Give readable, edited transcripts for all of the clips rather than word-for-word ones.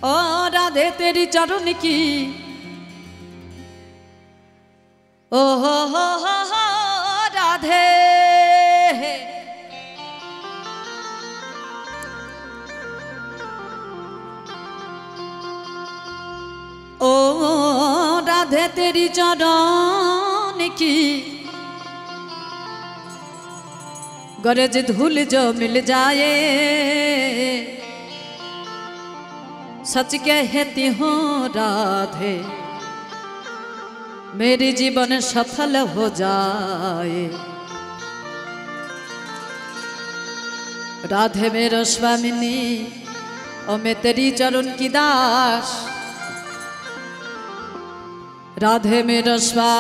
ओ राधे तेरी चरण की ओ हो राधे ओ राधे तेरी चरण की गरज धूल जो मिल जाए सच कहती हूँ राधे मेरी जीवन सफल हो जाए। राधे मेरा स्वामिनी और मैं तेरी चरण की दास। राधे मेरा स्वामिनी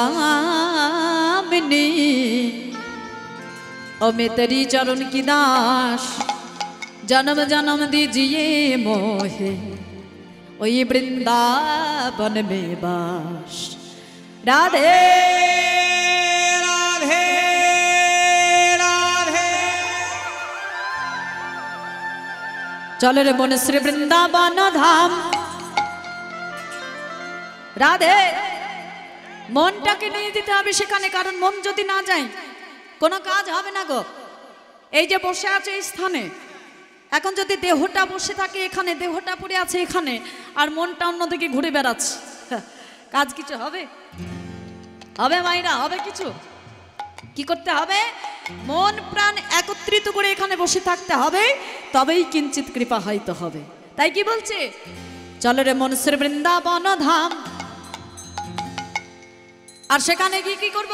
और मैं तेरी चरण की दास। जन्म जन्म दीजिए मोहे वही वृंदावन में बास। राधे राधे राधे चलो रे मन श्री वृंदावन धाम। राधे মনটাকে নিয়ে যেতে হবে সেখানে, কারণ মন যদি না যায় কোনো কাজ হবে না গো। এই যে বসে আছে এই স্থানে, এখন যদি দেহটা বসে থাকে এখানে, দেহটা পড়ে আছে এখানে, আর মনটা অন্যদিকে ঘুরে বেড়াচ্ছে, কাজ কিছু হবে? হবে মাইরা? হবে কিছু? কি করতে হবে? মন প্রাণ একত্রিত করে এখানে বসে থাকতে হবে, তবেই কিঞ্চিত কৃপা হয়তো হবে। তাই কি বলছে? চলো রে মন শ্রী বৃন্দাবন ধাম। আর সেখানে গিয়ে কি করব?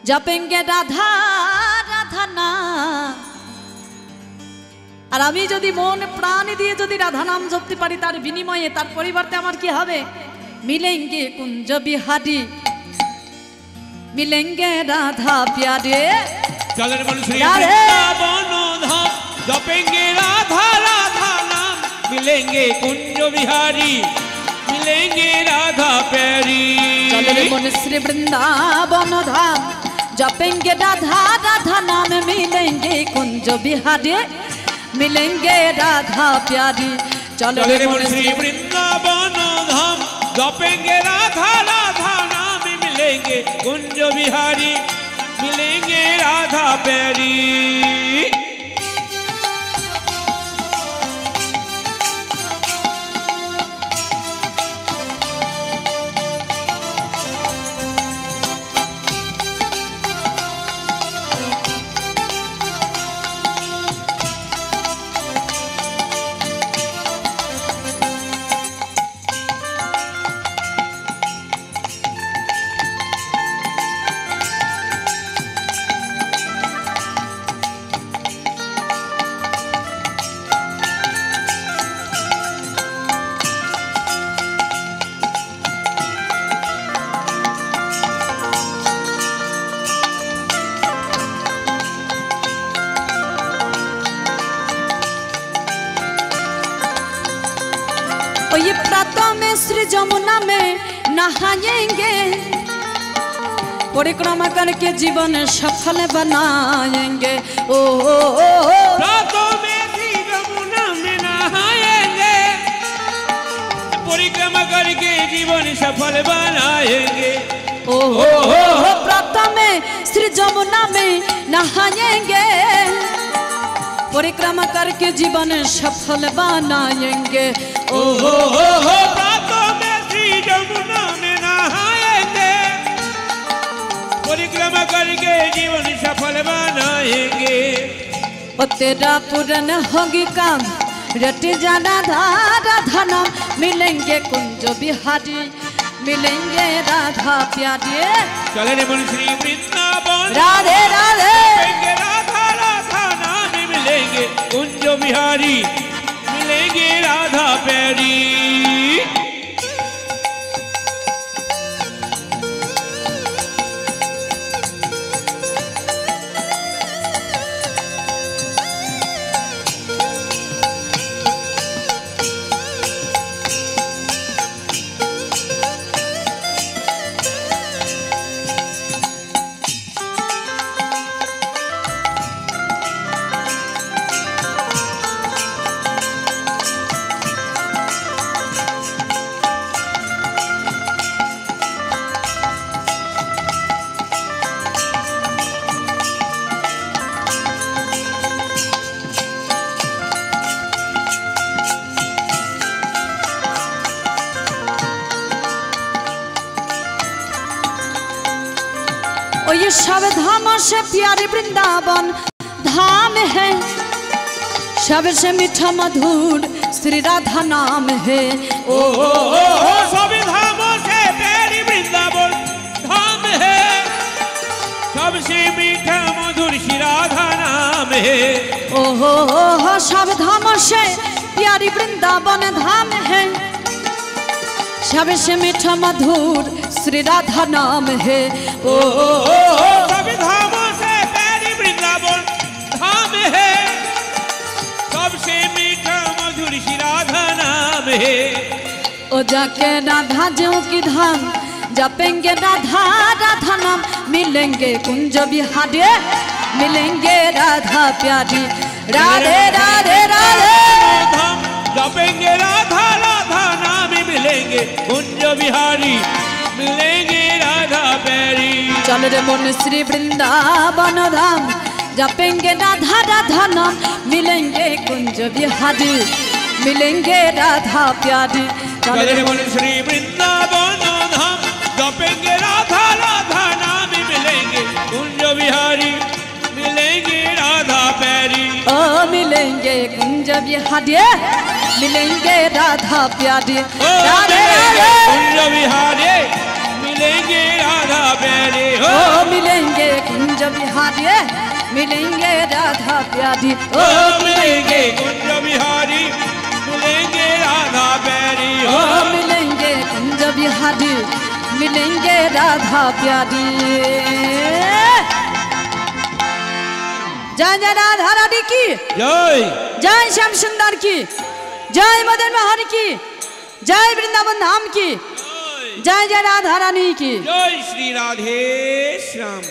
জপেঙ্গে রাধা রাধা নাম। আর আমি যদি মন প্রাণ দিয়ে যদি রাধা নাম জপতে পারি, তার বিনিময়ে তার পরিবর্তে আমার কি হবে? মিলেঙ্গে কুঞ্জ বিহারি, মিলেঙ্গে রাধা প্যারে। চলেন মন শ্রী বৃন্দাবন ধাম, জপেঙ্গে রাধা রাধা নাম, মিলেঙ্গে কুঞ্জ বিহারি, मिलेंगे राधा प्यारी। चलो रे मन श्री वृंदावन धाम, जपेंगे राधा राधा नाम, मिलेंगे कुंज बिहारी, मिलेंगे राधा प्यारी। चलो रे मन श्री वृंदावन धाम, जपेंगे राधा राधा नाम, मिलेंगे कुंज बिहारी, मिलेंगे राधा प्यारी। ये प्रातः में श्री जमुना में नहाएंगे, परिक्रमा करके जीवन सफल बनाएंगे। ओ प्रातः में श्री जमुना में नहाएंगे, परिक्रमा करके जीवन सफल बनाएंगे। ओ प्रातः में श्री जमुना में नहाएंगे, परिक्रमा करके जीवन सफल बनाएंगे। ओ प्रातः में श्री जमुना में नहाएंगे, परिक्रमा करके जीवन सफल बनाएंगे। ओ तेरा पूरन होगी काम, रट जाना राधा नाम, मिलेंगे कुंज बिहारी, मिलेंगे राधा प्यारी। चले रे मन श्री वृंदावन, राधे राधे राधा राधा नाम, मिलेंगे कुंज बिहारी, मिलेंगे राधा प्यारी। सब धाम से प्यारे वृंदावन धाम है, सबसे मीठा मधुर श्री राधा नाम है। ओ सब धामों से प्यारी वृंदावन धाम है, सबसे मीठा मधुर श्री राधा नाम है। ओहो सब धाम से प्यारी वृंदावन धाम है, सबसे मीठा मधुर श्री राधा नाम है। ओ सब धामों से प्यारी वृंदावन धाम है, सबसे मीठा मधुर श्री राधा नाम है। ओ जाके राधा जो की धाम जपेंगे राधा राधा नाम, मिलेंगे कुंज बिहारी, मिलेंगे राधा प्यारी। राधे राधे राधे धाम जपेंगे राधा राधा नाम, मिलेंगे कुंज बिहारी, मिलेंगे राधा प्यारी। चल रे मन श्री वृंदावन धाम जपेंगे राधा राधा नाम, मिलेंगे कुंज बिहारी, मिलेंगे राधा प्यारी। चल रे मन श्री वृंदावन धाम जपेंगे राधा राधा नाम, मिलेंगे कुंज बिहारी, मिलेंगे राधा प्यारी। ओ मिलेंगे कुंज बिहारी, मिलेंगे राधा प्यारी। राधे राधे कुंज बिहारी, मिलेंगे राधा प्यारी। ओ मिलेंगे कुंज बिहारी, मिलेंगे राधा प्यारी। ओ मिलेंगे कुंज बिहारी, मिलेंगे राधा प्यारी। ओ मिलेंगे कुंज बिहारी, मिलेंगे राधा प्यारी। जय जय राधा रानी की जय, जय श्याम सुंदर की, जय मदन मोहन की, जय वृंदावन धाम की, जय जय राधा रानी की। जय श्री राधे श्याम।